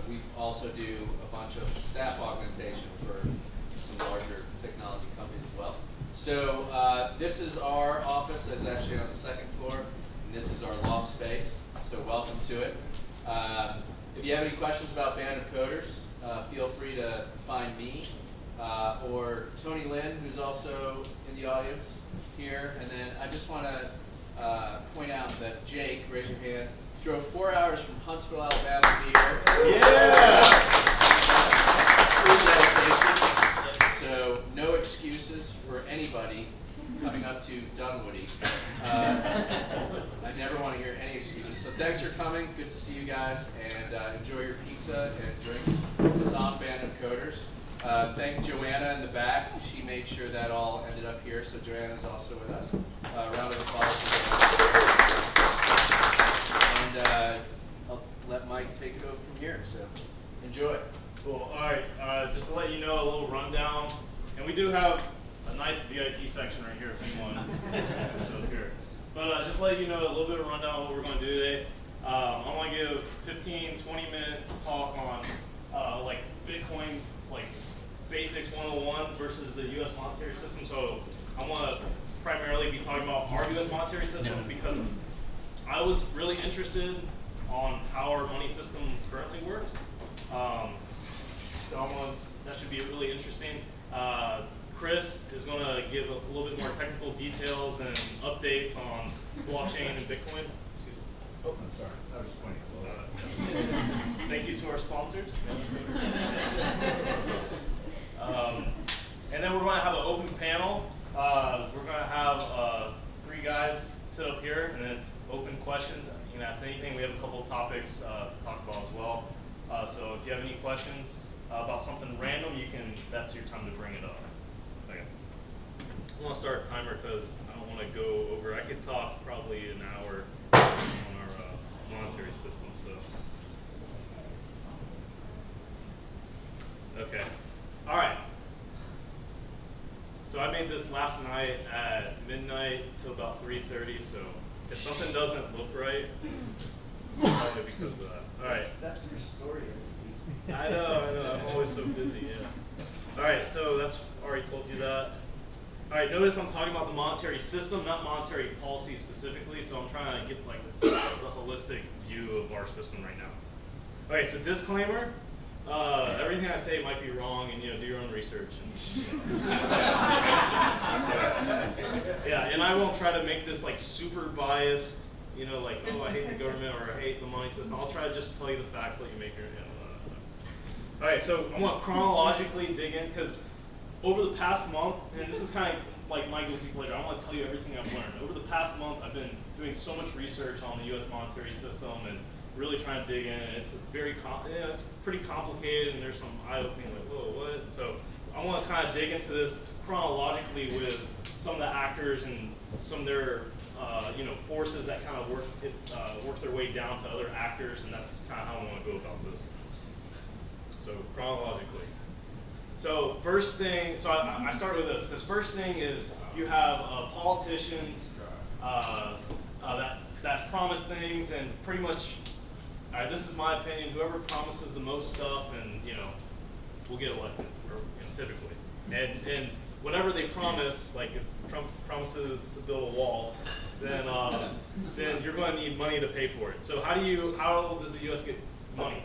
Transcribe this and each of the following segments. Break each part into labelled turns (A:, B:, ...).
A: we also do a bunch of staff augmentation for some larger technology companies as well. So this is our office that's actually on the second floor, and this is our loft space, so welcome to it. If you have any questions about Band of Coders, feel free to find me or Tony Lynn, who's also in the audience here. And then I just want to point out that Jake, raise your hand, drove 4 hours from Huntsville, Alabama to be here. Yeah! True dedication. So no excuses for anybody coming up to Dunwoody. I never want to hear any excuses. So thanks for coming. Good to see you guys, and enjoy your pizza and drinks. It's on Band of Coders. Thank Joanna in the back. She made sure that all ended up here, so Joanna's also with us. Round of applause for Joanna. And I'll let Mike take it over from here, so enjoy.
B: Cool. All right, just to let you know, a little rundown. And we do have a nice VIP section right here if anyone is up here. But just to let you know a little bit of rundown on what we're going to do today. I want to give 15, 20-minute talk on like Bitcoin, like basics 101 versus the U.S. monetary system. So I want to primarily be talking about our U.S. monetary system because I was really interested on how our money system currently works. So that should be really interesting. Chris is going to give a little bit more technical details and updates on blockchain and Bitcoin.
C: Oh, I'm sorry. I was just pointing a little.
B: Thank you to our sponsors. And then we're going to have an open panel. We're going to have 3 guys sit up here, and it's open questions. You can ask anything. We have a couple of topics to talk about as well. So if you have any questions about something random, that's your time to bring it up. Okay. I want to start a timer because I don't want to go over. I could talk probably an hour on our monetary system. So, okay, all right. So I made this last night at midnight till about 3:30. So if something doesn't look right, it's probably because of that. All right.
C: That's your story.
B: I know. I'm always so busy. Yeah. All right. So that's already told you that. All right, notice I'm talking about the monetary system, not monetary policy specifically, so I'm trying to get like the holistic view of our system right now. All right, so disclaimer, everything I say might be wrong, and do your own research. Yeah, and I won't try to make this like super biased, like, oh, I hate the government or I hate the money system. I'll try to just tell you the facts, let you make your, All right, so I'm gonna chronologically dig in, because over the past month, and this is kind of like my guilty pleasure, I want to tell you everything I've learned. Over the past month, I've been doing so much research on the U.S. monetary system and really trying to dig in. And it's it's pretty complicated, and there's some eye-opening, like, whoa, what? So I want to kind of dig into this chronologically with some of the actors and some of their forces that kind of work their way down to other actors, and that's kind of how I want to go about this. So chronologically. So first thing, I start with this. This first thing is you have politicians that promise things, and pretty much, this is my opinion, whoever promises the most stuff and will get elected, or typically. And whatever they promise, like if Trump promises to build a wall, then you're going to need money to pay for it. So how does the U.S. get money?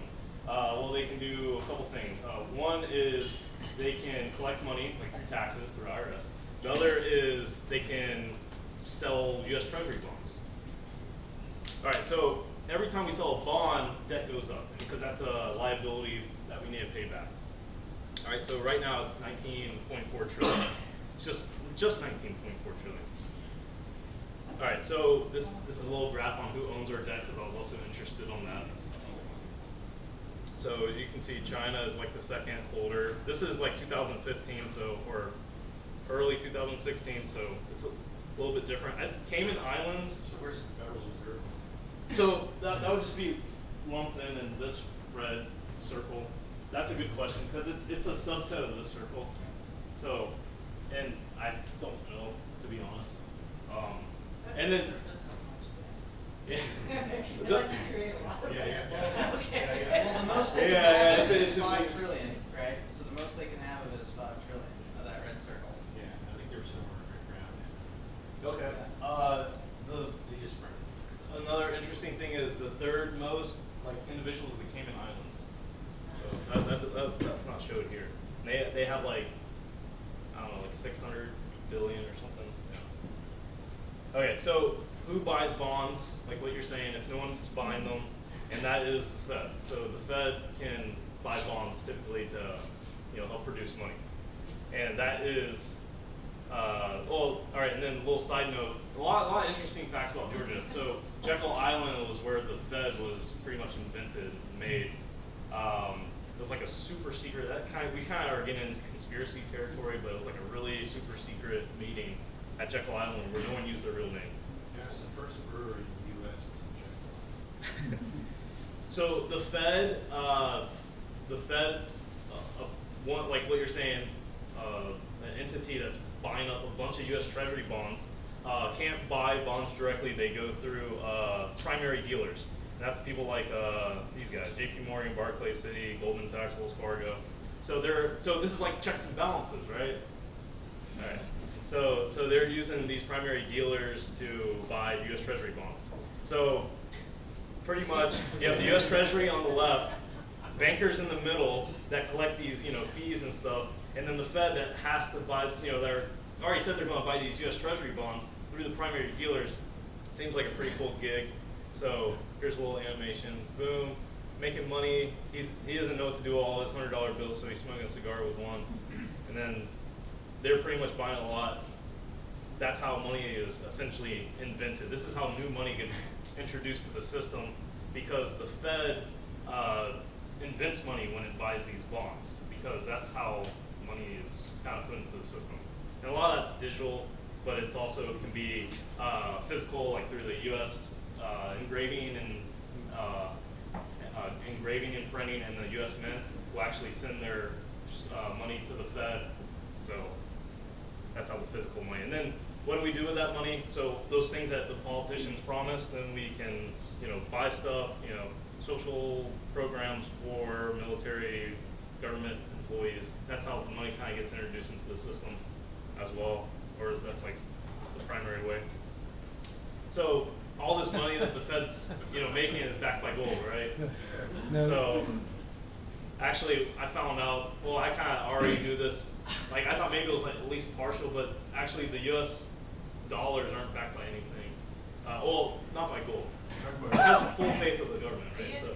B: Well, they can do a couple things. One is they can collect money, like through taxes, through IRS. The other is they can sell U.S. Treasury bonds. All right, so every time we sell a bond, debt goes up, because that's a liability that we need to pay back. All right, so right now it's 19.4 trillion. It's just 19.4 trillion. All right, so this is a little graph on who owns our debt, because I was also interested on that. So you can see China is like the second holder. This is like 2015, or early 2016, so it's a little bit different. Cayman Islands.
C: So where's the Federal Reserve?
B: So that would just be lumped in this red circle. That's a good question, because it's a subset of this circle. So, and I don't know, to be honest. And then. Yeah.
D: Let's create a lot of
C: Yeah.
D: Okay.
C: Well, the most
B: Yeah. that's not showed here. They have like, I don't know, like 600 billion or something. Yeah. Okay, so who buys bonds? Like what you're saying, if no one's buying them, and that is the Fed. So the Fed can buy bonds typically to help produce money, and that is. Well, all right, and then a little side note, a lot of interesting facts about Georgia. So Jekyll Island was where the Fed was pretty much invented and made. It was like a super secret, we kind of are getting into conspiracy territory, but it was like a really super secret meeting at Jekyll Island where no one used their real name.
C: Yeah, it's the first brewery in the U.S. is in Jekyll.
B: So the Fed, one, like what you're saying, an entity that's buying up a bunch of U.S. Treasury bonds, can't buy bonds directly. They go through primary dealers. And that's people like these guys: J.P. Morgan, Barclays, Citi, Goldman Sachs, Wells Fargo. So this is like checks and balances, right? All right. So they're using these primary dealers to buy U.S. Treasury bonds. So pretty much, you have the U.S. Treasury on the left, bankers in the middle that collect these fees and stuff. And then the Fed that has to buy, they're already said they're going to buy these U.S. Treasury bonds through the primary dealers. Seems like a pretty cool gig. So here's a little animation. Boom, making money. He doesn't know what to do with all his $100 bills, so he's smoking a cigar with one. And then they're pretty much buying a lot. That's how money is essentially invented. This is how new money gets introduced to the system, because the Fed invents money when it buys these bonds, because that's how money is kind of put into the system. And a lot of that's digital, but it also can be physical, like through the U.S. Engraving and printing, and the U.S. Mint will actually send their money to the Fed. So that's how the physical money. And then what do we do with that money? So those things that the politicians promise, then we can buy stuff, social programs for military, government employees. That's how the money kind of gets introduced into the system as well, or that's like the primary way. So all this money that the Fed's making is backed by gold, right?
D: No.
B: So actually, I found out. Well, I kind of already knew this. Like I thought maybe it was like at least partial, but actually the U.S. dollars aren't backed by anything. Well, not by gold. It has full faith of the government, right? So,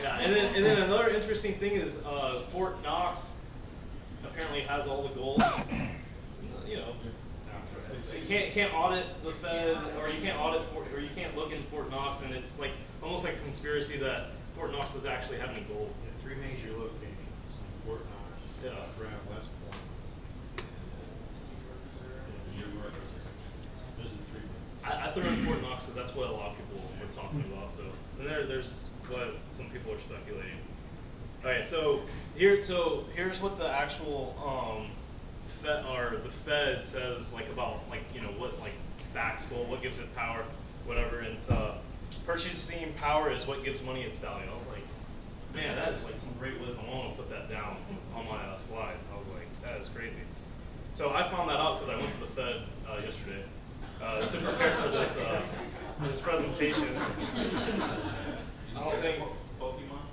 B: yeah, and then another interesting thing is Fort Knox apparently has all the gold. So you can't audit the Fed, or you can't look in Fort Knox, and it's like almost like a conspiracy that Fort Knox doesn't actually have any gold.
C: Yeah, 3 major locations: Fort Knox, around West Point, and New York. Those are the 3 ones.
B: I threw in Fort Knox because that's what a lot of people were talking about. So and there's what some people are speculating. Okay, so here's what the actual the Fed says about what backs gold, what gives it power, whatever. And it's purchasing power is what gives money its value. I was like, man, that is like some great wisdom. I want to put that down on my slide. I was like, that is crazy. So I found that out because I went to the Fed yesterday to prepare for this presentation. I don't think
C: Pokemon?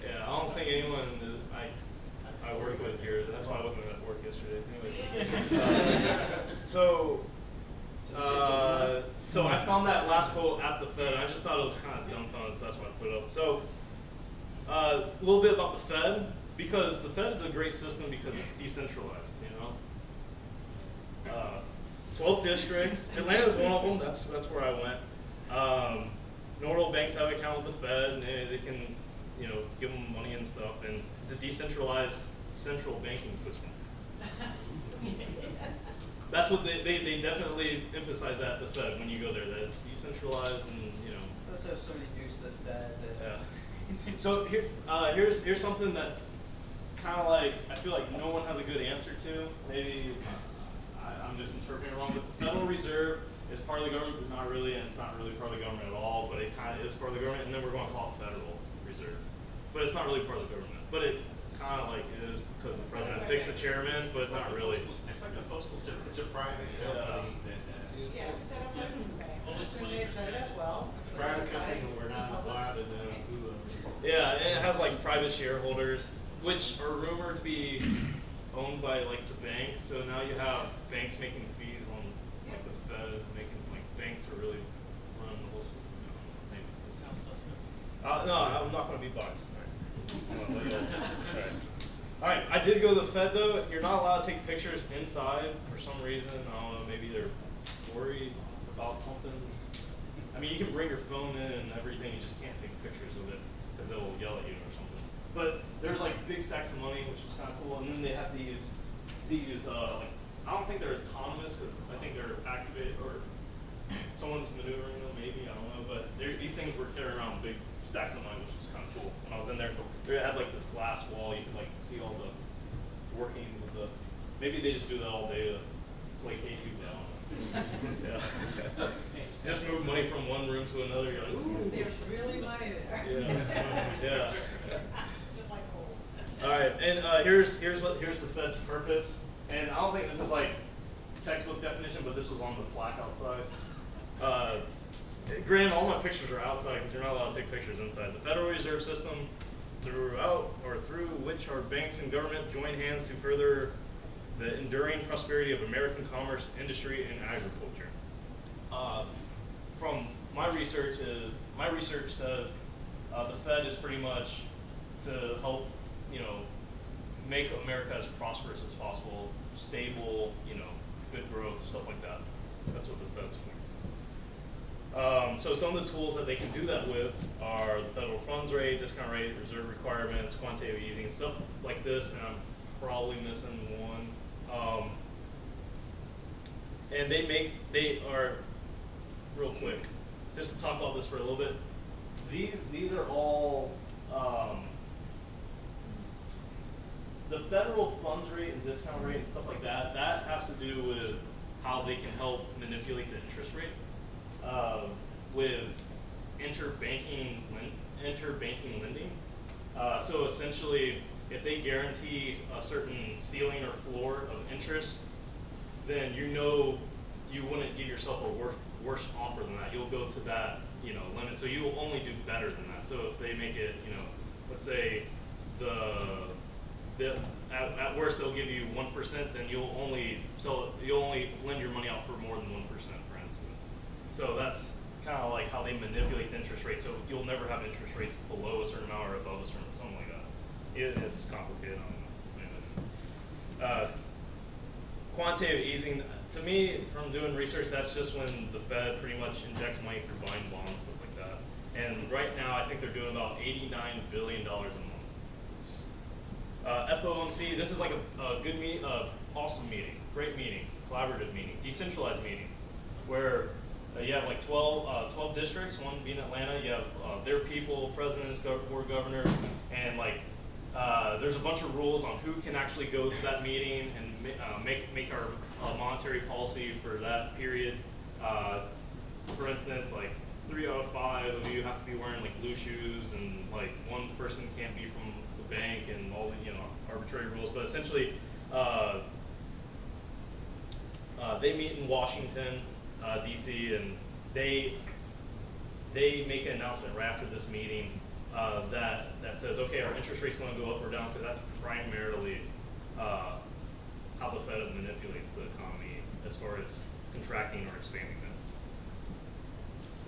B: Yeah, I don't think anyone I work with here. That's why I wasn't at work yesterday. Anyway, so I found that last quote at the Fed, and I just thought it was kind of dumbfounded, so that's why I put it up. So a little bit about the Fed, because the Fed is a great system because it's decentralized. 12 districts. Atlanta is one of them. That's where I went. Normal banks have an account with the Fed, and they can give them money and stuff. And it's a decentralized central banking system. That's what they definitely emphasize that at the Fed when you go there, that it's decentralized and
E: Let's have somebody use the Fed.
B: Yeah. So here's something that's kind of like I feel like no one has a good answer to. Maybe I'm just interpreting it wrong, but the Federal Reserve is part of the government, but not really, and it's not really part of the government at all. But it kind of is part of the government, and then we're going to call it Federal Reserve. But it's not really part of the government. But it kind of like is because the president picks the chairman, but it's not really.
C: It's like a postal service. It's a private company that.
F: Yeah, we set up like a bank.
D: And they set it up well.
F: It's a private company, and we're not allowed to know who owns it.
B: Yeah, and it has like private shareholders, which are rumored to be owned by like the banks. So now you have banks making fees on like the Fed, making like banks are really running the whole system. Maybe.
G: Sounds suspect.
B: No, I'm not going to be biased. All right, I did go to the Fed though. You're not allowed to take pictures inside for some reason. I don't know, maybe they're worried about something. I mean, you can bring your phone in and everything, you just can't take pictures of it because they'll yell at you or something. But there's like big stacks of money, which was kind of cool. And then they have these like, I don't think they're autonomous because I think they're activated or someone's maneuvering them, maybe, I don't know. But these things were carrying around big stacks of money, which was kind of cool. When I was in there, they had like this glass wall, you could like see all the workings of the, maybe they just do that all day to placate you down. Yeah.
G: That's the same stuff.
B: Just move money from one room to another, you're like, ooh.
D: There's really money there.
B: Yeah.
D: Just like gold.
B: All right, and here's the Fed's purpose. And I don't think this is like textbook definition, but this was on the plaque outside. Granted, all my pictures are outside because you're not allowed to take pictures inside. The Federal Reserve System, through which our banks and government join hands to further the enduring prosperity of American commerce, industry, and agriculture. From my research says the Fed is pretty much to help, make America as prosperous as possible, stable, good growth, stuff like that. That's what the Fed's for. So some of the tools that they can do that with are the federal funds rate, discount rate, reserve requirements, quantitative easing, stuff like this, and I'm probably missing one. And they are, real quick, just to talk about this for a little bit, these are all, the federal funds rate and discount rate and stuff like that, that has to do with how they can help manipulate the interest rate with interbanking lending. So essentially, if they guarantee a certain ceiling or floor of interest, then you wouldn't give yourself a worse offer than that. You'll go to that limit. So you'll only do better than that. So if they make it, let's say at worst they'll give you 1%, then you'll only lend your money out for more than 1%, for instance. So that's kind of like how they manipulate the interest rate. So you'll never have interest rates below a certain amount or above a certain, something like that. It's complicated. Quantitative easing, to me, from doing research, that's just when the Fed pretty much injects money through buying bonds, stuff like that. And right now, I think they're doing about $89 billion a month. FOMC, this is like a good awesome meeting, great meeting, collaborative meeting, decentralized meeting, where you have like 12 districts, one being Atlanta. You have their people, presidents, board governors, and like there's a bunch of rules on who can actually go to that meeting and make our monetary policy for that period. For instance, like 3 out of 5 of you have to be wearing like blue shoes, and like one person can't be from the bank, and all the arbitrary rules. But essentially, they meet in Washington, D.C., and they make an announcement right after this meeting that says, okay, our interest rate's going to go up or down, because that's primarily how the Fed manipulates the economy as far as contracting or expanding it.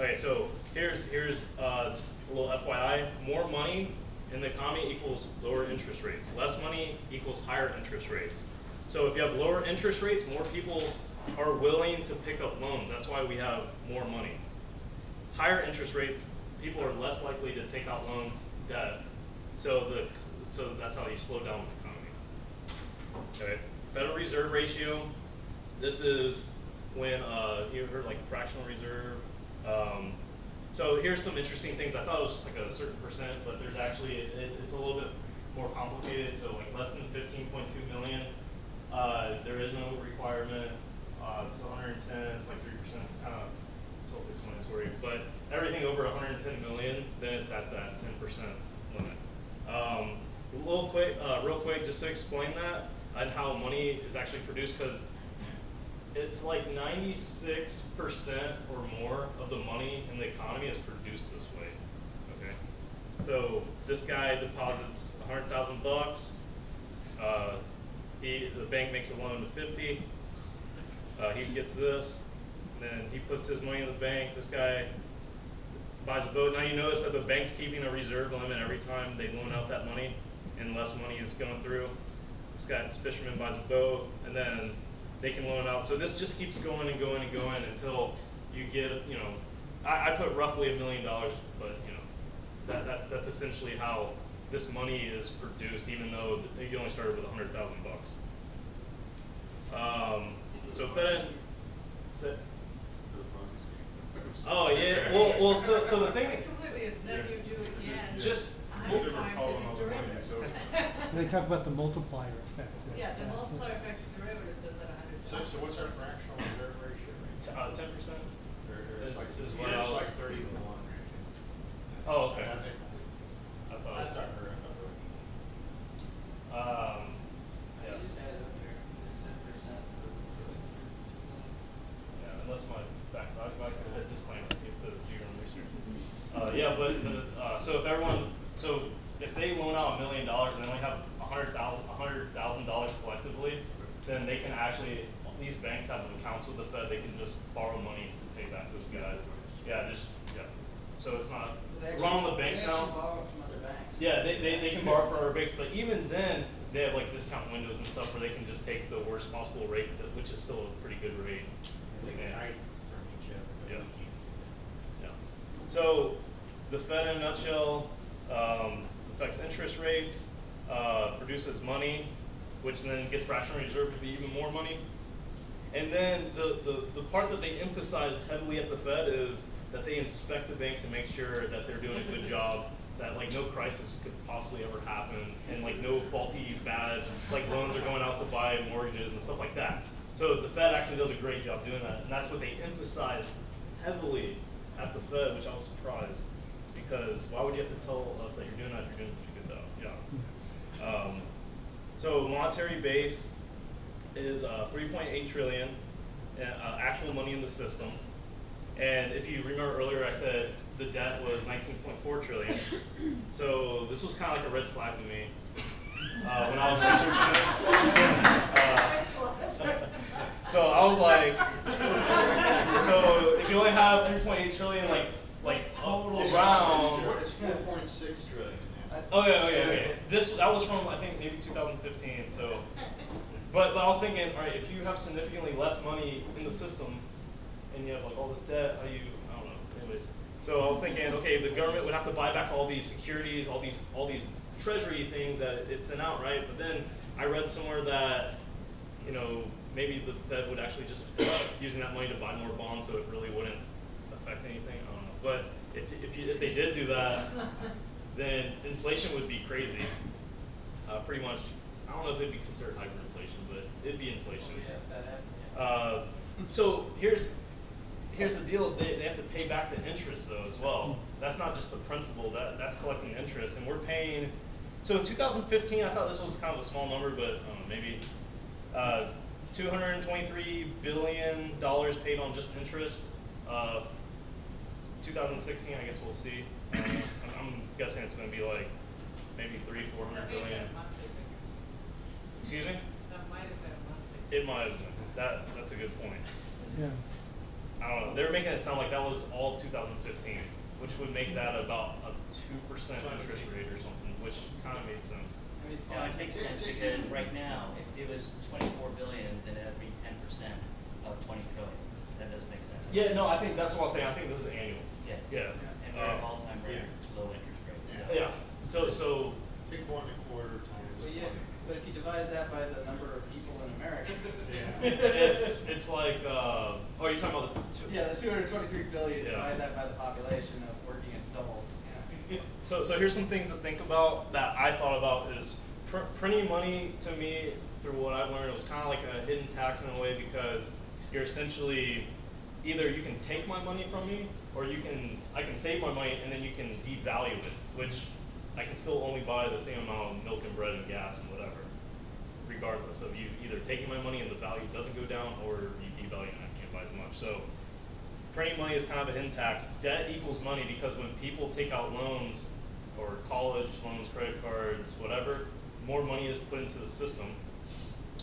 B: Okay, so here's just a little FYI. More money in the economy equals lower interest rates. Less money equals higher interest rates. So if you have lower interest rates, more people are willing to pick up loans. That's why we have more money. Higher interest rates, people are less likely to take out loans, debt. So that's how you slow down the economy. Okay, Federal Reserve ratio. This is when you heard like fractional reserve. So here's some interesting things. I thought it was just like a certain percent, but there's actually it's a little bit more complicated. So like less than 15.2 million, there is no requirement. It's 110. It's like 3%. It's kind of self-explanatory. But everything over 110 million, then it's at that 10% limit. Real quick, just to explain that and how money is actually produced, because It's like 96% or more of the money in the economy is produced this way. Okay, so this guy deposits $100,000. The bank makes a loan to 50. He gets this, then he puts his money in the bank. This guy buys a boat. Now you notice that the bank's keeping a reserve limit every time they loan out that money, and less money is going through. This fisherman buys a boat, and then they can loan out. So this just keeps going and going and going until you get, I put roughly $1 million, but that's essentially how this money is produced, even though you only started with $100,000. So Fed. Oh yeah. Well. So the thing.
D: Completely is then you do it again.
B: Just
D: 100 times its derivatives.
H: They talk about the multiplier effect.
D: Yeah, the
H: That's
D: multiplier effect of derivatives does that 100 times.
F: So what's our fractional reserve ratio?
B: 10%.
F: It's like,
B: is
F: yeah,
B: what
F: it's
B: I was-
F: like 30 to 1 right?
B: Oh, okay.
F: I think,
B: I thought.
F: last I heard,
B: Yeah.
E: You just add it up there, it's 10% for
B: Yeah, unless my facts, like I said, disclaimer, you have to do your own research. Yeah, but so if they loan out $1 million and they only have $100,000 collectively, then they can actually, these banks have accounts with the Fed, they can just borrow money to pay back those guys. Yeah. So it's not, run on the banks
E: They
B: now.
E: actually borrow from other banks.
B: Yeah, they can borrow from our banks, but even then, they have like discount windows and stuff where they can just take the worst possible rate, which is still a pretty good rate.
F: they can
B: Yeah.
F: hide from each other. But
B: Yeah.
F: we keep-
B: Yeah. So the Fed in a nutshell affects interest rates, produces money, which then gets fractional reserve to be even more money. And then the part that they emphasize heavily at the Fed is that they inspect the banks and make sure that they're doing a good job, that like no crisis could possibly ever happen, and like no faulty bad like loans are going out to buy mortgages and stuff like that. So the Fed actually does a great job doing that, and that's what they emphasize heavily at the Fed, which I was surprised, because why would you have to tell us that you're doing that if you're doing such a good job? So monetary base is 3.8 trillion actual money in the system. And if you remember earlier, I said the debt was 19.4 trillion. So this was kind of like a red flag to me when I was researching this. So I was like, so if you only have 3.8 trillion, like
F: Total
B: around.
F: It's 4.6 trillion now.
B: Okay. That was from I think maybe 2015. So, but I was thinking, all right, if you have significantly less money in the system, and you have like all this debt, I don't know. Anyways, so I was thinking, okay, the government would have to buy back all these securities, all these treasury things that it sent out, right? But then I read somewhere that, maybe the Fed would actually just end up using that money to buy more bonds, so it really wouldn't affect anything. I don't know. But if they did do that, then inflation would be crazy. Pretty much, I don't know if it'd be considered hyperinflation, but it'd be inflation.
E: Yeah, that happened,
B: So here's the deal. They have to pay back the interest though as well. That's not just the principal. That's collecting interest, and we're paying. So in 2015, I thought this was kind of a small number, but maybe $223 billion paid on just interest. 2016, I guess we'll see. I'm guessing it's going to be like maybe 300-400 billion. Excuse me?
D: That might have been a monthly.
B: It might have been. That's a good point.
H: Yeah.
B: I don't know. They were making it sound like that was all of 2015, which would make that about a 2% interest rate or something, which kind of made sense.
E: I mean,
G: Well, it makes sense because right now, if it was 24 billion, then that'd be 10% of 20 trillion. That doesn't make sense.
B: Yeah, no, I think that's what I was saying. I think this is annual.
G: Yes.
B: Yeah.
G: And we're at all-time record low interest rates.
B: Yeah. So
F: Take 1.25 times.
E: Well, yeah, but if you divide that by the number of people in America,
F: Yeah.
B: it's like you're talking about the
E: yeah, the 223 billion,
B: Yeah.
E: divide that by the population of working adults. Yeah.
B: So here's some things to think about that I thought about is printing money to me through what I've learned, it was kind of like a hidden tax in a way because you're essentially either you can take my money from me or I can save my money and then you can devalue it, which I can still only buy the same amount of milk and bread and gas and whatever. regardless of you either taking my money and the value doesn't go down, or you devalue and I can't buy as much. So printing money is kind of a hidden tax. Debt equals money, because when people take out loans, or college loans, credit cards, whatever, more money is put into the system.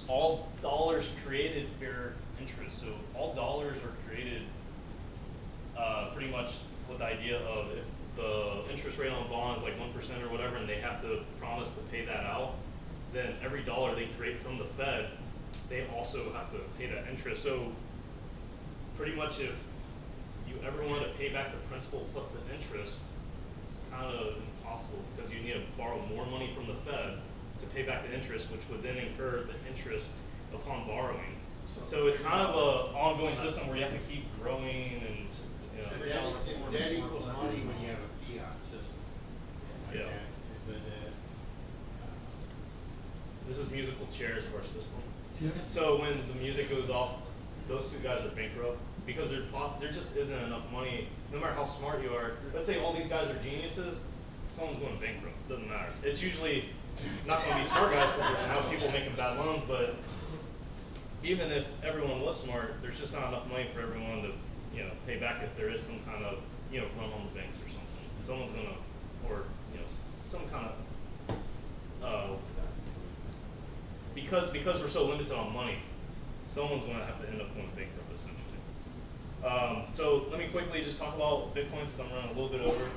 B: All dollars created bear interest. So all dollars are created pretty much with the idea of, if the interest rate on a bond is like 1% or whatever, and they have to promise to pay that out, then every dollar they create from the Fed, they also have to pay that interest. So pretty much if you ever want to pay back the principal plus the interest, it's kind of impossible, because you need to borrow more money from the Fed to pay back the interest, which would then incur the interest upon borrowing. So it's kind of an ongoing system where you have to keep growing, and
F: So debt equals money when you have a fiat system. Like
B: Yeah.
F: that. But,
B: this is musical chairs for our system.
H: Yeah.
B: So when the music goes off, those two guys are bankrupt, because there just isn't enough money. No matter how smart you are, let's say all these guys are geniuses, someone's going bankrupt. Doesn't matter. It's usually not going to be smart guys, because there's no people making bad loans. But even if everyone was smart, there's just not enough money for everyone to pay back if there is some kind of run on the banks or something. Someone's gonna, or some kind of because we're so limited on money, someone's going to have to end up going bankrupt essentially. So let me quickly just talk about Bitcoin, because I'm running a little bit over.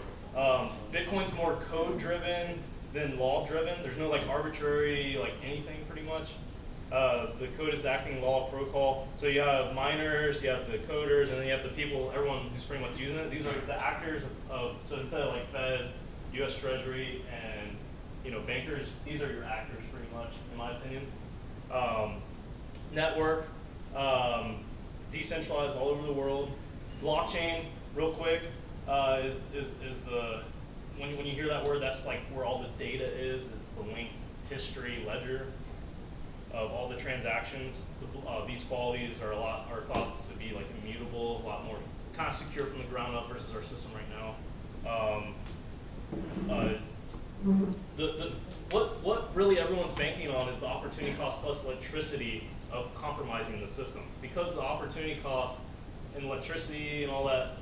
B: Bitcoin's more code driven than law driven. There's no like arbitrary anything pretty much. The code is the acting law protocol. So you have miners, you have the coders, and then you have the people, everyone who's pretty much using it. These are the actors of, so instead of like Fed, US Treasury, and bankers, these are your actors pretty much, in my opinion. Network, decentralized all over the world. Blockchain, real quick, is the, when you hear that word, that's like where all the data is. It's the linked history ledger of all the transactions. These qualities are thought to be like immutable, a lot more kind of secure from the ground up versus our system right now. What really everyone's banking on is the opportunity cost plus electricity of compromising the system. Because the opportunity cost and electricity and all that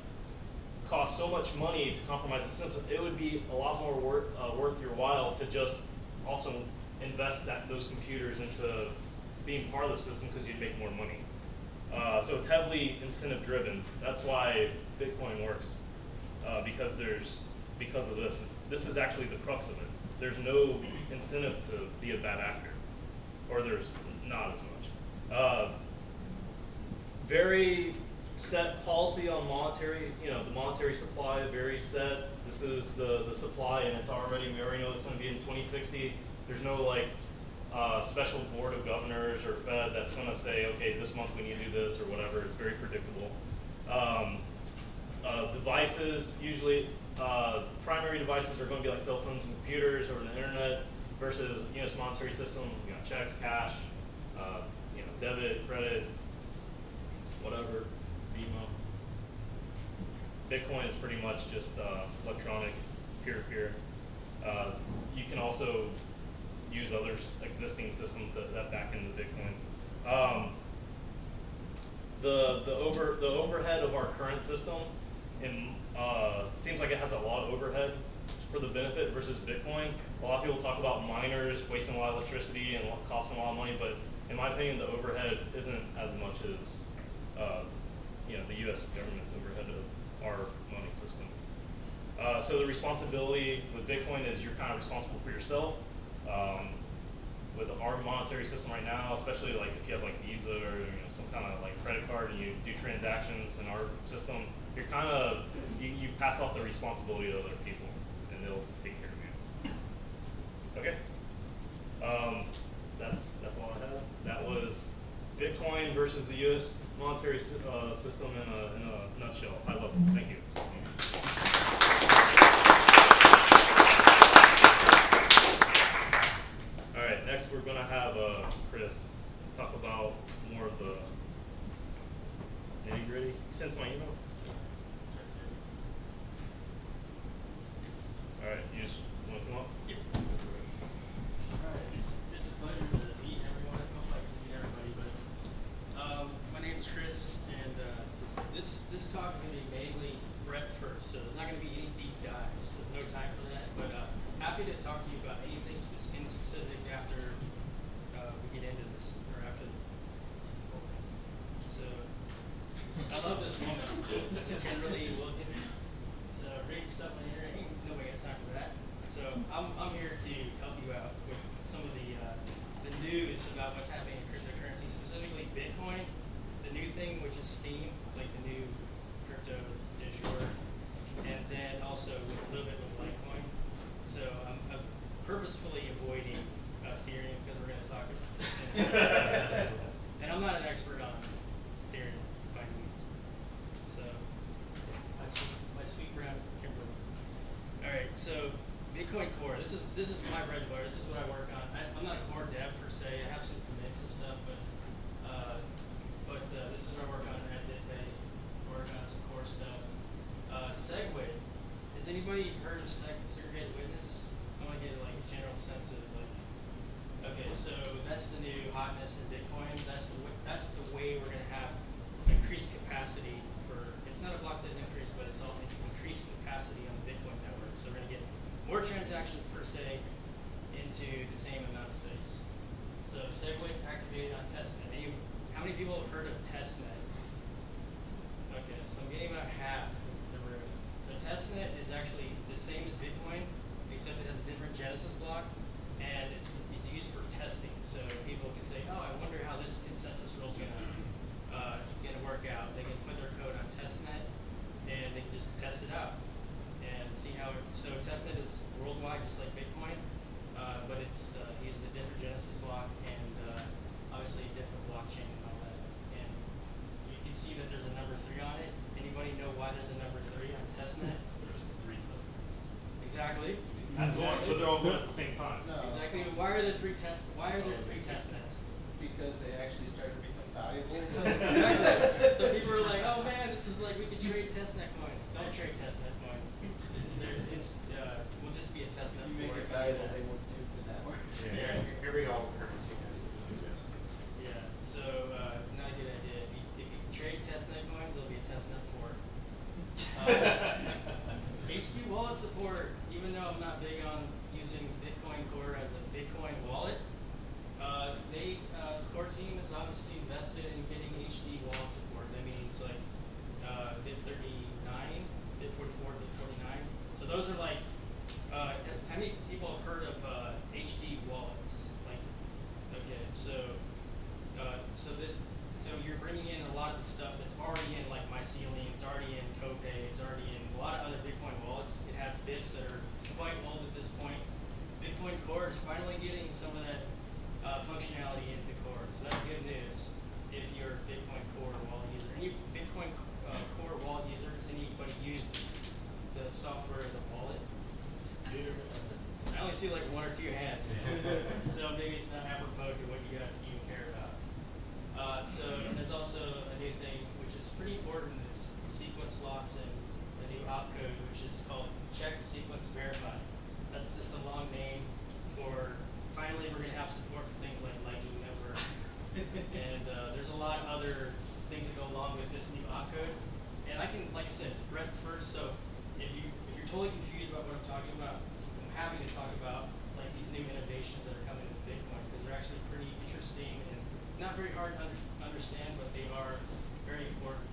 B: costs so much money to compromise the system, it would be a lot more worth your while to just also invest those computers into being part of the system, because you'd make more money. So it's heavily incentive driven. That's why Bitcoin works, because of this. This is actually the crux of it. There's no incentive to be a bad actor, or there's not as much. Very set policy on monetary, the monetary supply, very set. This is the supply, and we already know it's going to be in 2060. There's no special board of governors or Fed that's going to say, okay, this month we need to do this or whatever. It's very predictable. Devices, usually primary devices are going to be like cell phones and computers over the internet, versus U.S. monetary system, checks, cash, debit, credit, whatever, BMO. Bitcoin is pretty much just electronic, peer-to-peer. You can also use other existing systems that back into Bitcoin. The overhead of our current system, seems like it has a lot of overhead for the benefit versus Bitcoin. A lot of people talk about miners wasting a lot of electricity and costing a lot of money, but in my opinion, the overhead isn't as much as the U.S. government's overhead of our money system. So the responsibility with Bitcoin is you're kind of responsible for yourself. With our monetary system right now, especially like if you have like Visa or some kind of like credit card and you do transactions in our system, you're kind of you pass off the responsibility to other people, and they'll take care of you. Okay, that's all I have. That was Bitcoin versus the U.S. monetary system in a nutshell, high level. Thank you. All right, next we're going to have Chris talk about more of the nitty-gritty. You sent my email? All right, you just want to come up?
I: Yep. All right, it's a pleasure to meet everyone. talk to you about anything in specific after we get into this, or after the whole thing. So, I love this woman. It's Kimberly Wilkins. So, reading stuff on the internet, ain't nobody got time for that. So, I'm here to help you out with some of the news about what's happening in cryptocurrency, specifically Bitcoin, the new thing, which is Steam, like the new crypto du jour, and then also with a little bit with Litecoin. So I'm purposefully avoiding Ethereum because we're going to talk about this. And I'm not an expert on Ethereum by any means. So my sweet brown Kimberly. All right, so Bitcoin Core. This is my bread and butter. This is what I work on. I'm not a core dev per se. I have some commits and stuff, but this is what I work on at BitPay. Work on some core stuff. Segway. Has anybody heard of segregated witness? I want to get like a general sense of like. Okay, so that's the new hotness in Bitcoin. That's the way we're going to have increased capacity for. It's not a block size increase, but it's increased capacity on the Bitcoin network. So we're going to get more transactions per se into the same amount of space. So Segway's activated on testnet. How many people have heard of testnet? Okay, so I'm getting about half the room. So testnet is actually the same as Bitcoin, except it has a different genesis block, and it's used for testing. So people can say, oh, I wonder how this consensus rule is gonna work out. They can put their code on testnet, and they can just test it out and see how it. So testnet is worldwide, just like Bitcoin, but it's uses a different genesis block and obviously a different blockchain and all that. And you can see that there's a number 3 on it. Anybody know why there's a number 3 on testnet?
B: There's 3 testnets.
I: Exactly.
B: But they're all going at the same time.
E: No.
I: Exactly. Why are there 3 testnets?
E: Because they actually started to become valuable.
I: Exactly. So people are like, oh man, this is like we could trade testnet coins. Don't trade testnet coins. We'll just be a testnet.
E: You make
I: for
E: it
I: if
E: valuable,
I: you do
E: they won't do the network.
I: Yeah.
F: Every alt currency has its own test.
I: Yeah. So not a good idea. If you trade testnet coins, it'll be a testnet for it. HD wallet support. Even though I'm not big on using Bitcoin Core as a Bitcoin wallet, core team is obviously invested in getting HD wallet support. That means like BIP39, BIP44, BIP49. So those are like, how many people have heard of HD wallets? Like, okay, so you're bringing in a lot of the stuff that's already in like Mycelium, it's already in Copay, it's already in a lot of other Bitcoin wallets. It has BIPs that are quite old at this point. Bitcoin Core is finally getting some of that functionality into Core, so that's good news if you're a Bitcoin Core wallet user. Any Bitcoin Core wallet users, anybody use the software as a wallet? I only see like 1 or 2 hands, so maybe it's not apropos to what you guys even care about. And there's also a new thing which is pretty important, is the sequence locks and the new opcode, which is called check sequence verify. That's just a long name for finally we're going to have support for things like Lightning Network. And there's a lot of other things that go along with this new opcode. And I can, like I said, it's breadth first, so if you're totally confused about what I'm talking about, I'm happy to talk about like these new innovations that are coming with Bitcoin, because they're actually pretty interesting and not very hard to understand, but they are very important.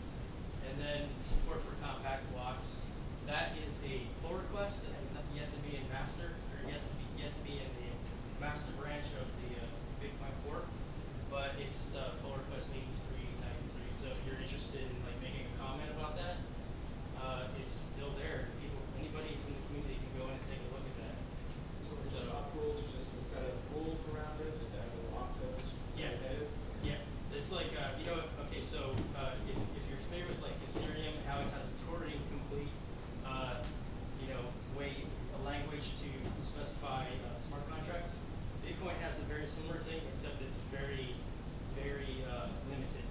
I: And then support for compact blocks. That is a pull request that has not yet to be in master, or yet to be in the master branch of the Bitcoin Core, but it's pull request 8393. So if you're interested in like making a comment about that, it's still there. Anybody from the community can go in and take a look at that.
C: So top rules, just a set of rules around it, and that will lock those.
I: Yeah.
C: That is.
I: Yeah, it's like okay. So if you're familiar with like Ethereum, how it has a Turing complete, way a language to specify smart contracts, Bitcoin has a very similar thing, except it's very, very limited.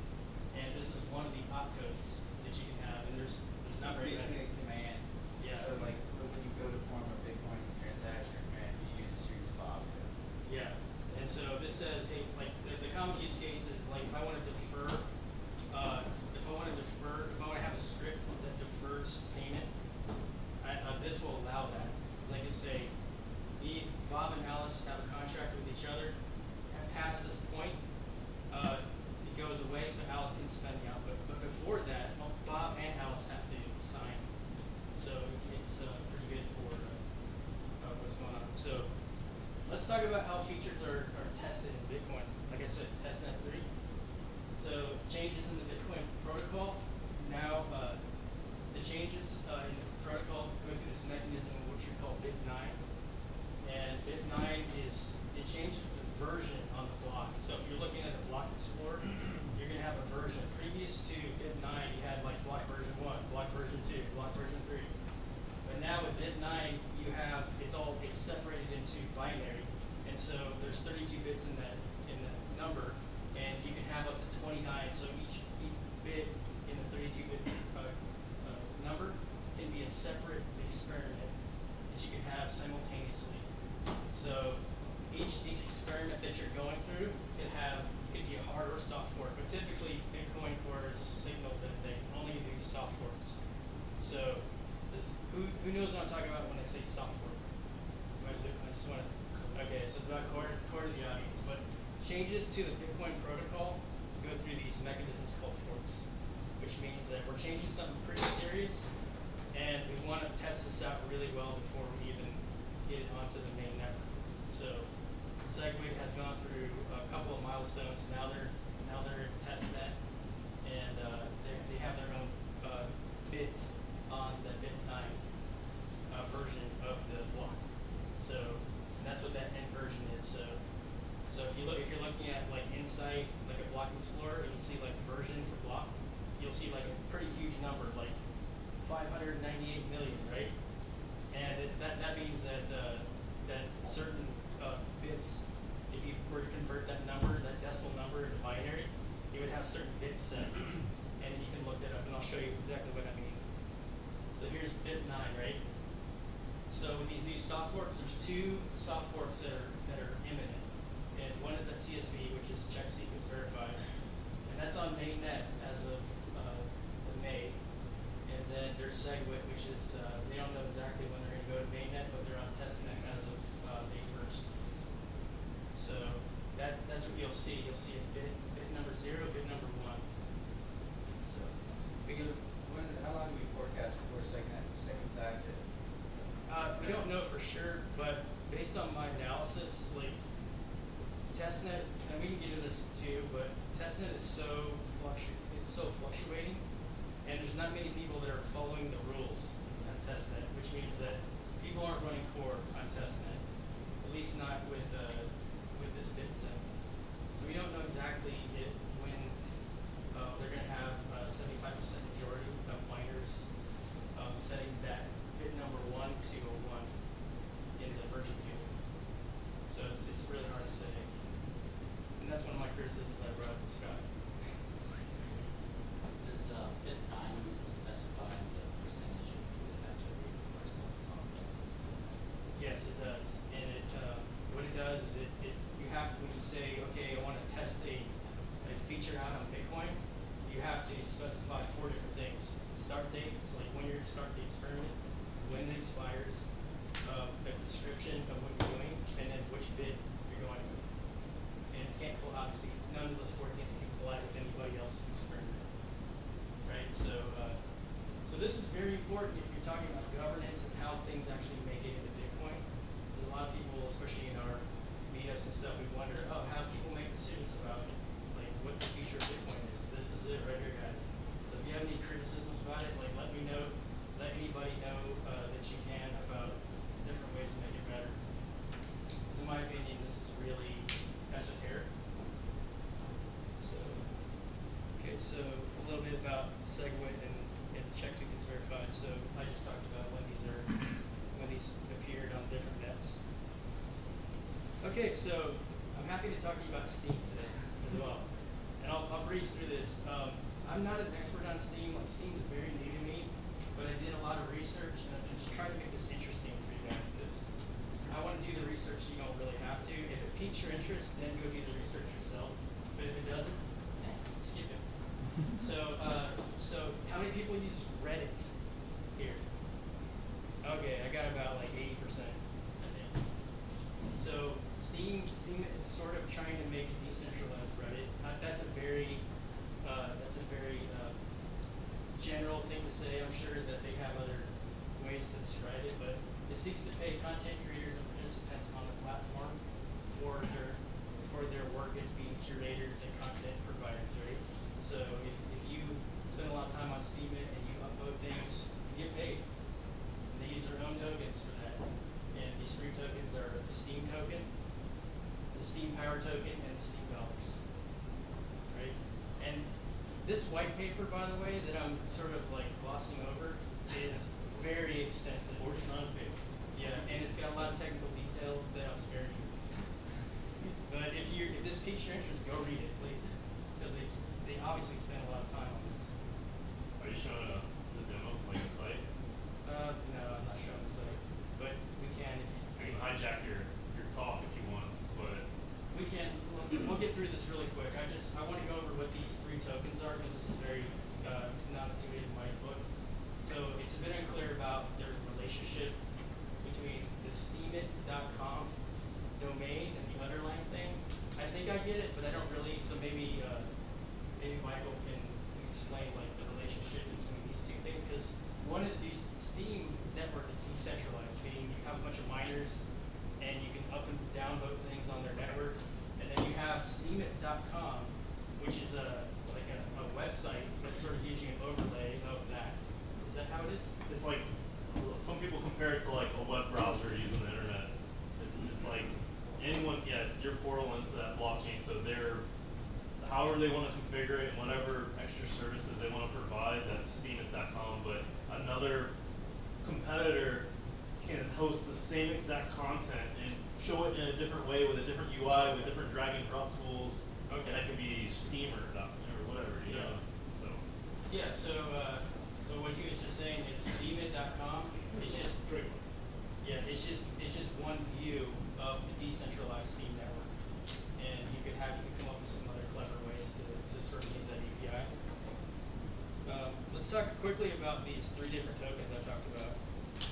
I: And this is one of the opcodes that you can have, and there's not very
E: Basically
I: many.
E: a command.
I: Yeah.
E: So like when you go to form a Bitcoin transaction or command, you use a series of opcodes.
I: Yeah, and so this says, hey, like the common use case is like if I want to defer, if I want to have a script that defers payment, this will allow that. Because I can say, Bob and Alice have a contract with each other, and past this point, it goes away, so Alice can spend the output. But before that, Bob and Alice have to sign. So it's pretty good for what's going on. So let's talk about how features are tested in Bitcoin. Like I said, testnet 3. So changes in the Bitcoin protocol. Now the changes in the protocol go through this mechanism which we call bit9. And bit9 it changes the version on the block. So if you're looking at a block explorer, you're going to have a version. Previous to bit9, you had like block version 1, block version 2, block version 3. But now with bit9, you have it's separated into binary, and so there's 32 bits in that number, and you can have up to 29. So each bit in the 32-bit number can be a separate experiment that you can have simultaneously. So each experiment that you're going through could be a hard or soft fork, but typically Bitcoin cores signal that they only do soft forks. So who knows what I'm talking about when I say soft fork? I just want to, okay, so it's about quarter of the audience, but changes to the Bitcoin protocol go through these mechanisms called forks, which means that we're changing something pretty serious, and we want to test this out really well before we even get it onto the main network. So Segwit has gone through a couple of milestones. Now they're in testnet, and they have their own bit on the bit9 version of the block. So that's what that end version is. So if you're looking at like Insight, like a block explorer, and you see like version for block, you'll see like a pretty huge number, like 598 million, right? And that means that that certain bits, if you were to convert that number, that decimal number into binary, it would have certain bits set. And you can look that up, and I'll show you exactly what I mean. So here's bit9, right? So with these new soft forks, there's two soft forks that are imminent. And one is at CSV, which is check sequence verified. And that's on mainnet as of May. And then there's Segwit, which is, they don't know exactly when they're going to go to mainnet, but they're on testnet as of May 1st. So that's what you'll see. You'll see a bit number 0, bit number 1. So
E: How long do we forecast before segment's active?
I: we don't know for sure, but based on my analysis, like testnet, and we can get into this too, but testnet is so fluctuating, and there's not many people that are following the rules on testnet, which means that people aren't running core on testnet, at least not with this bit set. So we don't know exactly when they're going to have 75% majority of miners setting that bit number 1 to a 1 in the version field. So it's really hard to say. And that's one of my criticisms I brought up to Scott.
J: Does bit9 specify the percentage of people that have to reinforce on the software?
I: Yes, it does. And what it does is you have to, when you say, okay, I want to test a feature out on Bitcoin, you have to specify 4 different things. Start date, so like when you're going to start the experiment, when it expires, a description of what you're doing, and then which bit you're going with. And it can't, obviously, none of those 4 things can collide with anybody else's experiment. Right? So this is very important if you're talking about governance and how things actually make it into Bitcoin. There's a lot of people, especially in our meetups and stuff, we wonder, how people make decisions about like what the future of Bitcoin is. This is it right here, guys. So if you have any criticisms about it, like let me know, let anybody know that you can about different ways to make it better. Because in my opinion, this is really esoteric. So, okay, so a little bit about Segwit and check sequence verified. So I just talked about when these appeared on different nets. Okay, so I'm happy to talk to you about Steam today as well. And I'll breeze through this. I'm not an expert on Steam. Like Steam is very new to me, but I did a lot of research, and I'm just trying to make this interesting for you guys because I want to do the research. You don't really have to. If it piques your interest, then go do the research yourself. But if it doesn't, skip it. So how many people use Reddit here? Okay, I got about like 80%, I think. content creators and participants on the platform for their work as being curators and content providers, right? So if you spend a lot of time on Steemit and you upload things, you get paid. And they use their own tokens for that. And these three tokens are the Steam token, the Steam Power token, and the Steam dollars. Right? And this white paper, by the way, that I'm sort of like glossing over, is very extensive. Yeah, and it's got a lot of technical detail that I'll spare you. But if this piques your interest, go read it, please, because they obviously spend a lot of time on this.
B: Are you showing the demo, like the site?
I: No, I'm not showing the site, but we can if you.
B: I can hijack your talk if you want, but
I: We can. We'll get through this really quick. I want to go over what these three tokens are because this is very not intuitive in my book. So it's a bit unclear about their relationship between the Steemit.com domain and the underlying thing. I think I get it, but I don't really. So maybe Michael can explain like the relationship between these two things, because one is the Steam network is decentralized, meaning you have a bunch of miners and you can up and download things on their network, and then you have Steemit.com, which is a website that sort of gives you an overlay of that. Is that how it is?
B: it's like some people compare it to like a web browser using the internet. It's like anyone, yeah, it's your portal into that blockchain. So they're however they want to configure it and whatever extra services they want to provide. That's Steemit.com, but another competitor can host the same exact content and show it in a different way with a different UI with different drag and drop tools. Okay, that could be Steamer.com or whatever, you know. So
I: Yeah. So what he was just saying is Steemit.com is just it's just one view of the decentralized Steam network, and you can come up with some other clever ways to sort of use that API. Let's talk quickly about these three different tokens I talked about.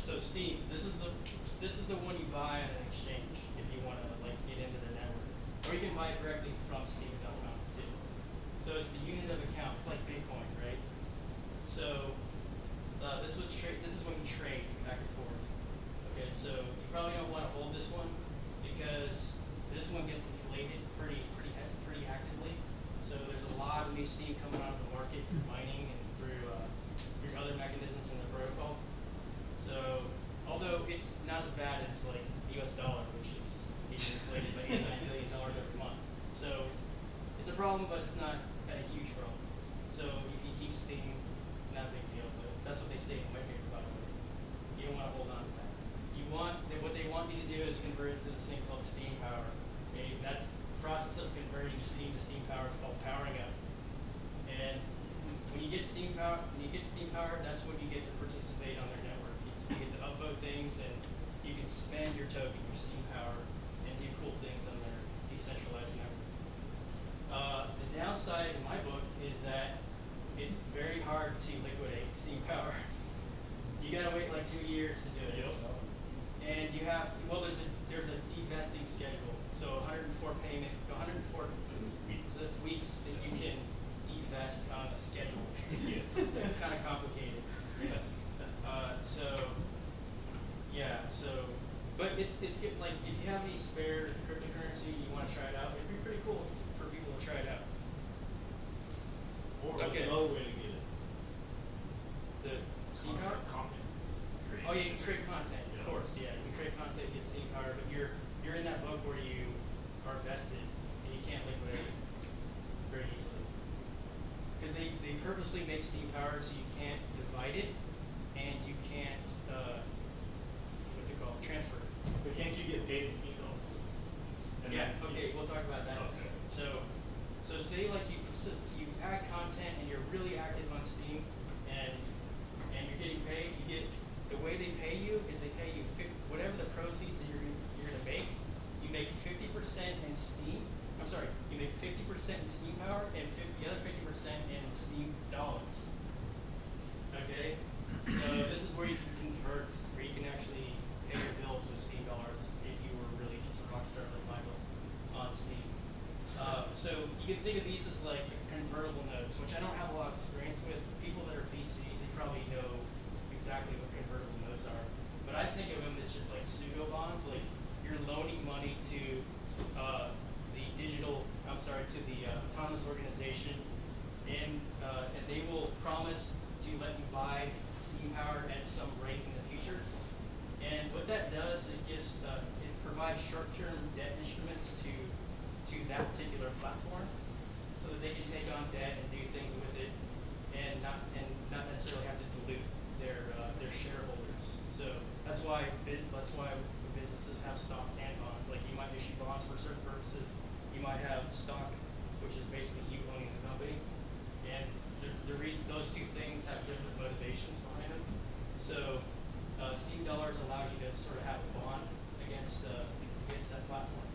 I: So Steam, this is the one you buy at an exchange if you want to like get into the network, or you can buy it directly from Steam.com too. So it's the unit of account. It's like Bitcoin, right? So this is when you trade back and forth. Okay, so you probably don't want to hold this one because this one gets inflated pretty actively. So there's a lot of new Steam coming out of the market through mining and through other mechanisms in the protocol. So although it's not as bad as like the US dollar, which is being inflated by $89 billion every month. So it's a problem, but it's not a huge problem. So if you keep Steam, not a big deal, but that's what they say in the white paper, by the way. You don't want to hold on to that. What they want you to do is convert it to this thing called Steam Power. Okay? That's the process of converting Steam to Steam Power is called powering up. And when you get Steam Power, that's when you get to participate on their network. You get to upvote things, and you can spend your token, your Steam Power, and do cool things on their decentralized network. The downside in my book is that it's very hard to liquidate Steam Power. You gotta wait like 2 years to do it.
B: Yep.
I: And you have, well, there's a divesting schedule. So 104 weeks that you can divest on a schedule.
B: Yeah.
I: So it's kind of complicated. But it's good, like if you have any spare cryptocurrency and you want to try it out, it'd be pretty cool for people to try it out.
B: or
I: Okay.
B: another way to get it.
I: The Steam Power?
B: Content.
I: Oh, yeah, you can create content,
B: Yeah.
I: of course, yeah. You can create content, get Steam Power, but you're in that book where you are vested and you can't liquidate it very easily. Because they purposely make Steam Power so you can't divide it and you can't, transfer it.
B: But can't you get paid in Steam dollars? And
I: Yeah,
B: then-
I: okay, we'll talk about that.
B: Okay.
I: So say like you add content and you're really active on Steam and you're getting paid. The way they pay you is they pay you whatever the proceeds that you're gonna make. You make 50% in Steam. I'm sorry, you make 50% in Steam Power and the other 50% in Steam dollars. Okay, so this is where you can convert, where you can actually pay your bills with Steam dollars if you were really just a rock star like Michael on Steam. So you can think of these as like convertible notes, which I don't have a lot of experience with. People that are VCs, they probably know exactly what convertible notes are. But I think of them as just like pseudo you're loaning money to to the autonomous organization, and they will promise to let you buy steam power at some rate in the future. And what that does, it provides short-term debt instruments to that particular platform, so that they can take on debt and do things with it, and not necessarily have to dilute their shareholders. So that's why businesses have stocks and bonds. Like you might issue bonds for certain purposes. You might have stock, which is basically you owning the company, and those two things have different motivations behind them. So Steam Dollars allows you to sort of have a bond against that platform.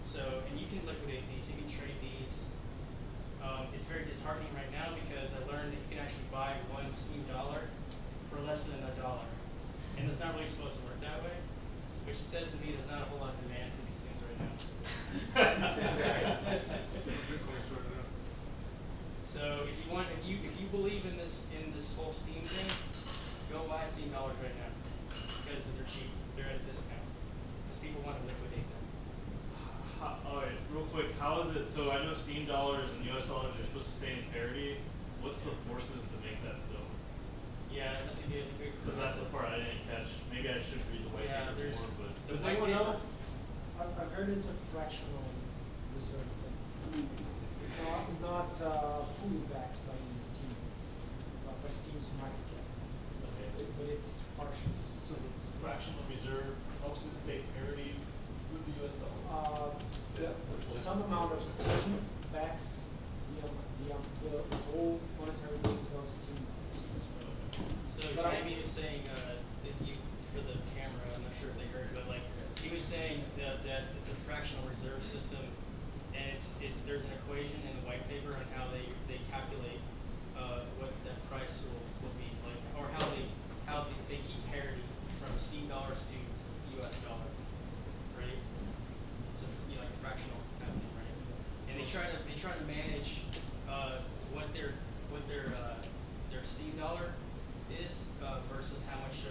I: So, and you can liquidate these, you can trade these. It's very disheartening right now because I learned that you can actually buy one Steam Dollar for less than $1. And it's not really supposed to work that way, which says to me there's not a whole lot of demand for these things right now. So if you believe in this whole Steam thing, go buy Steam Dollars right now because they're cheap. They're at a discount because people want to liquidate them.
B: All right, real quick, how is it? So I know Steam Dollars and U.S. dollars are supposed to stay in parity. What's the forces to make that so?
I: Yeah, that's a good.
B: Because that's the part I didn't catch. Maybe I should read the white paper more, but
C: Does anyone know? I've heard it's a fractional reserve thing. It's not fully backed by Steam, by Steam's market cap. But it's partial.
B: so the fractional reserve helps it stay parity with the U.S. dollar.
C: Some amount of Steam backs the whole monetary base of Steam dollars.
I: So Jamie was saying for the camera, I'm not sure if they heard, but like he was saying that it's a fractional reserve system, and there's an equation in the white paper on how they calculate what that price will be like, or how they keep parity from Steam Dollars to U.S. dollar, right? It's like a fractional kind of thing, right? And they try to manage what their Steam Dollar is versus how much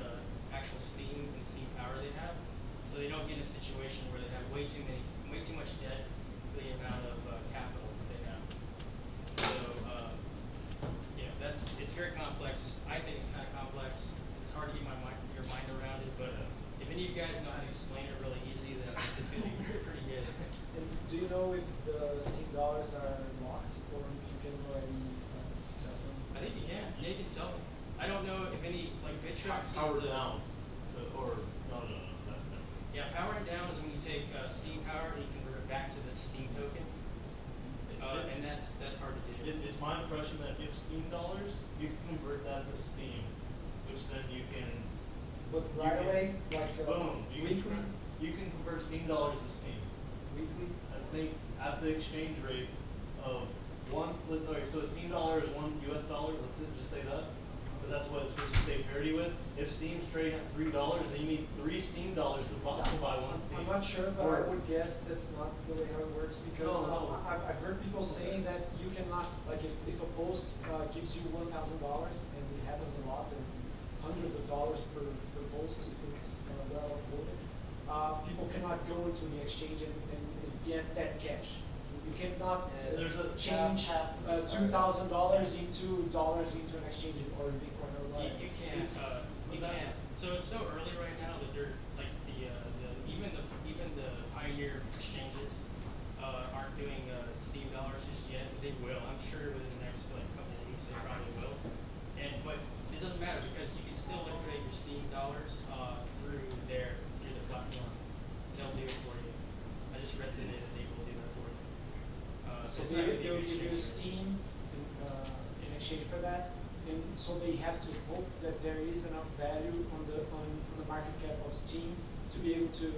I: actual steam and steam power they have, so they don't get in a situation where they have way too much debt for the amount of capital that they have. So it's very complex. I think it's kind of complex. It's hard to get your mind around it, but if any of you guys know how to explain it really easy, then it's going to be pretty good.
C: And do you know if the Steam Dollars are locked or if you can already sell them?
I: I think you can. Yeah, you can sell them. I don't know if any, like Bitrox
B: Powered
I: is the...
B: down. No.
I: Yeah, powering down is when you take Steam power and you convert it back to the Steam token. And that's hard to do.
B: It's my impression that if Steam Dollars, you can convert that to Steam, which then you can...
C: But right away, like
B: boom,
C: weekly?
B: You can convert Steam Dollars to Steam.
C: Weekly?
B: I think at the exchange rate of so a Steam dollar is one U.S. dollar, let's just say that, because that's what it's supposed to stay parity with. If Steam's trading at $3, then you need 3 Steam dollars to buy one Steam.
C: I'm not sure, but I would guess that's not the way how it works because
B: No.
C: I've heard people saying that you cannot, like if a post gives you $1,000, and it happens a lot, and hundreds of dollars per post if it's well quoted, people cannot go into the exchange and get that cash. You cannot change $2,000 into an exchange or Bitcoin or whatever.
I: You can't. You can't. So it's so early right now that they're like even the pioneer exchanges aren't doing Steam Dollars just yet. But they will. I'm sure within the next couple of weeks they probably will. But it doesn't matter because you can still liquidate your Steam Dollars through the platform. They'll do it for you. I just read today that they will do that for you.
C: So they'll give you Steam in exchange for that, and so they have to hope that there is enough value on the market cap of Steam to be able to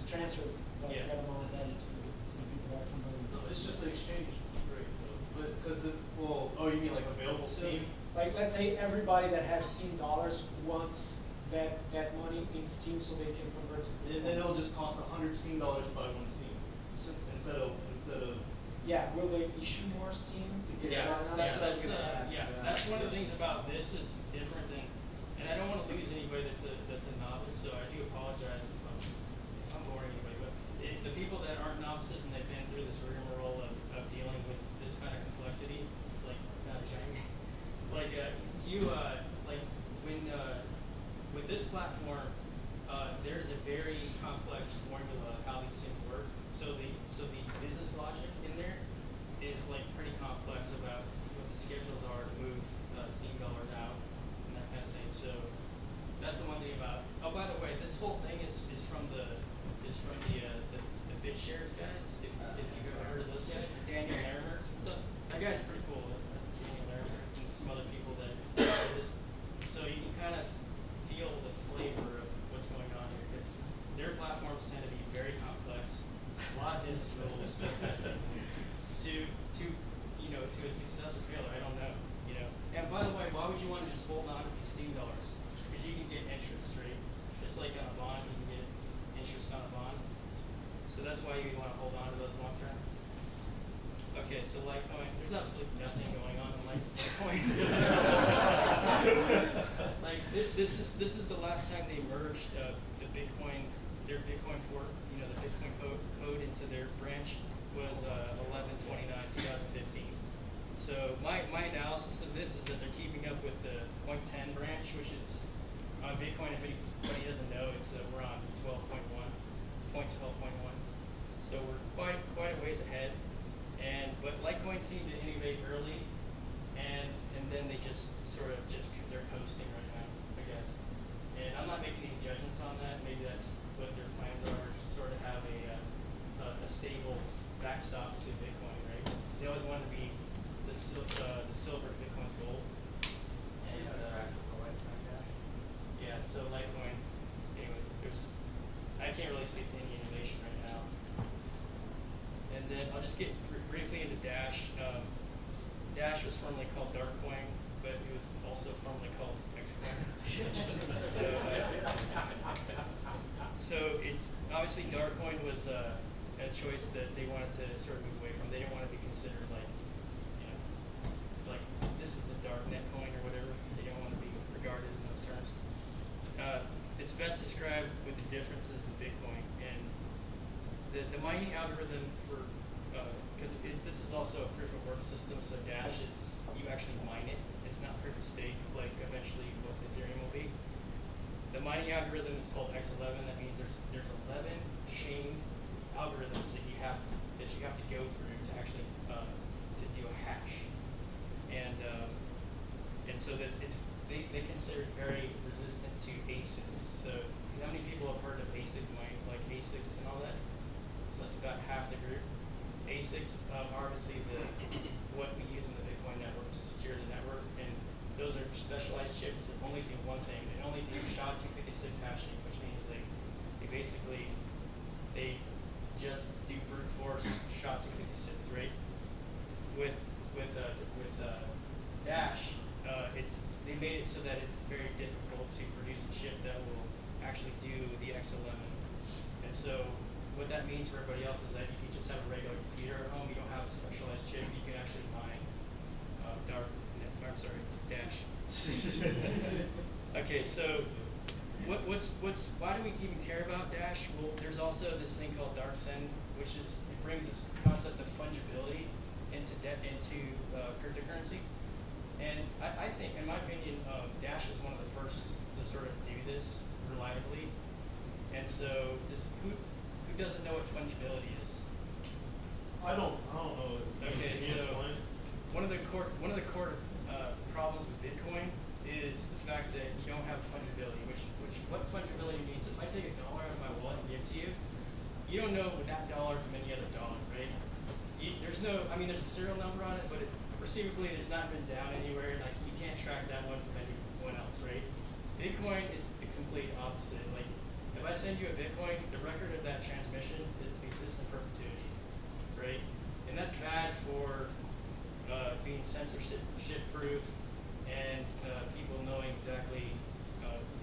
C: transfer that amount of value to the people that are converting.
B: No, it's just an exchange rate, but because you mean like available Steam?
C: Like let's say everybody that has Steam Dollars wants that money in Steam so they can convert to Bitcoin.
B: Then it'll just cost $100 Steam to buy one Steam instead of.
C: Yeah, will they issue more Steam? If it's not enough?
I: That's one of the things about this is different than, and I don't want to lose anybody that's a novice, so I do apologize if I'm kind of complexity, like not a giant. Like like when with this platform, there's a very complex formula of how these things work. So the business logic in there is like pretty complex about what the schedules are to move Steam dollars out and that kind of thing. So that's the one thing about. Oh, by the way, this whole thing is from the BitShares guys. If you've ever heard of those guys, Daniel Larimer and stuff. That guy's pretty cool. Daniel Larimer and some other people that do this. So you can kind of feel the flavor of what's going on here because their platforms tend to be very complex, a lot of business rules. To a success or failure, I don't know. And by the way, why would you want to just hold on to these Steam dollars? Because you can get interest, right? Just like on a bond, you can get interest on a bond. So that's why you want to hold on to those long term. Okay, so Litecoin, there's absolutely nothing going on in Litecoin. Like this is the last time they merged their Bitcoin fork, the Bitcoin code into their branch was 11/29/2015. So my analysis of this is that they're keeping up with the 0.10 branch, which is on Bitcoin. If anybody doesn't know, we're on 0.12.1. So we're quite a ways ahead. But Litecoin seemed to innovate early, and then they just they're coasting right now, I guess. And I'm not making any judgments on that. Maybe that's what their plans are, is to sort of have a stable backstop to Bitcoin, right? Because they always want to be the silver to Bitcoin's gold. And yeah, so Litecoin. Anyway, I can't really speak to any innovation right now. And then I'll just get briefly into Dash. Dash was formerly called Darkcoin, but it was also formerly called Xcoin. So it's obviously Darkcoin was a choice that they wanted to sort of move away from. They didn't want to be considered like this is the darknet coin or whatever. They don't want to be regarded in those terms. It's best described with the differences in Bitcoin and the mining algorithm for because this is also a proof of work system. So Dash is you actually mine it. It's not proof of stake like eventually what Ethereum will be. The mining algorithm is called X11. That means there's 11 chain algorithms that you have to go through to actually to do a hash. And so they consider it very resistant to ASICs. So how many people have heard of ASIC mining, like ASICs and all that? So that's about half the group. ASICs are obviously what we use in the Bitcoin network to secure the network, and those are specialized chips that only do one thing. They only do SHA-256 hashing, which means they just do brute force SHA-256, right? With Dash, they made it so that it's very difficult to produce a chip that will actually do the X11. And so what that means for everybody else is that if you just have a regular computer at home, you don't have a specialized chip, you can actually mine Dash. Okay, so why do we even care about Dash? Well, there's also this thing called DarkSend, which it brings this concept of fungibility into cryptocurrency. And I think, in my opinion, Dash is one of the first to sort of do this reliably. And so, who doesn't know what fungibility is?
B: I don't know.
I: Okay, so one of the core problems with Bitcoin is the fact that you don't have fungibility. What fungibility means? If I take $1 out of my wallet and give it to you, you don't know that dollar from any other dollar, right? There's a serial number on it, but perceivably there's not been down anywhere. Like you can't track that one from anyone else, right? Bitcoin is the complete opposite. Like if I send you a Bitcoin, the record of that transmission exists in perpetuity, right? And that's bad for being censorship proof and people knowing exactly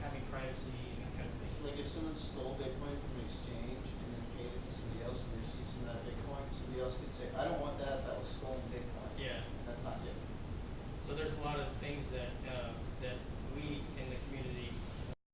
I: having privacy and that kind of thing.
F: Like if someone stole Bitcoin from an exchange